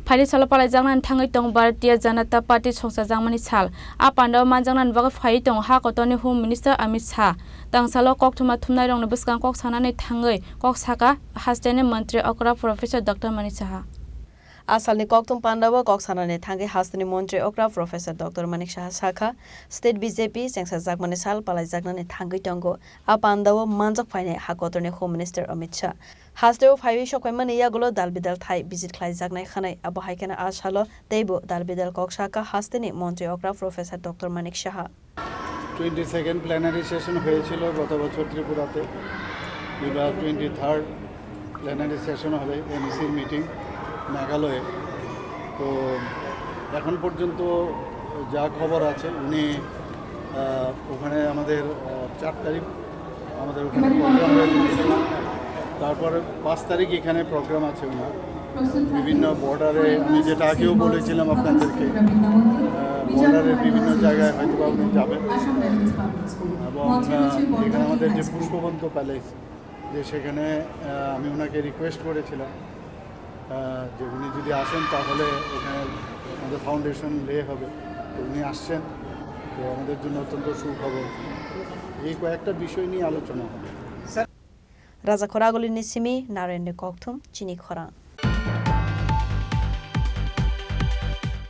फाइरि साल पालायजांनानै थाङै दं भारतीय जनता पार्टी संसारजांमानि साल आपान्दाव मानजांनानै बागै फाइ दं हा कतनि होम मिनिस्टार अमित शाह दांसालो ककथुमा थुमनाय रंनो बसकां कक सानानै थाङै कक साका हास्टेनि मन्त्री अकरा प्रोफेसर डॉक्टर मणि शाह आसालनि ककथुम पान्डाव कक सानानै थाङै हास्टेनि मन्त्री अकरा प्रोफेसर डॉक्टर मणि शाह साखा स्टेट बीजेपी संसारजांमानि साल पालायजांनानै थाङै दंगो आपान्दाव मानजाक फाइनाय हा कतनि होम मिनिस्टार अमित शाह हास्टेव फाइवि सकयमानि यागुलो दालबिदाल थाइ बिजित खालायजागनाय खानाय आबो हायकेना आसालो तेबो दालबिदाल कक साका हास्टेनि मन्त्री अकरा प्रोफेसर डॉक्टर मणि शाह 22nd প্ল্যানারি সেশন হয়েছিল গত বছর ত্রিপুরাতে এবার 23rd প্ল্যানারি সেশন হবে এনইসির মিটিং মেঘালয়ে তো এখন পর্যন্ত যা খবর আছে উনি ওখানে আমাদের 4 তারিখ আমাদের ওখানে প্রোগ্রাম হয়েছে তারপরে 5 তারিখ এখানে প্রোগ্রাম আছে ওনার বিভিন্ন বর্ডারে আমি যেটা আগেও বলেছিলাম আপনাদেরকে বর্ডারের বিভিন্ন জায়গায় হয়তো উনি যাবেন এবং এখানে আমাদের যে পুষ্পবন্ত প্যালেস যে সেখানে আমি ওনাকে রিকোয়েস্ট করেছিলাম যে উনি যদি আসেন তাহলে ওখানে আমাদের ফাউন্ডেশন লে হবে তো উনি আসছেন তো আমাদের জন্য অত্যন্ত সুখবর এই কয়েকটা বিষয় নিয়ে আলোচনা হবে রাজা খরাগলিনি সিমি নারায়ণ ককথুম চিনি খরা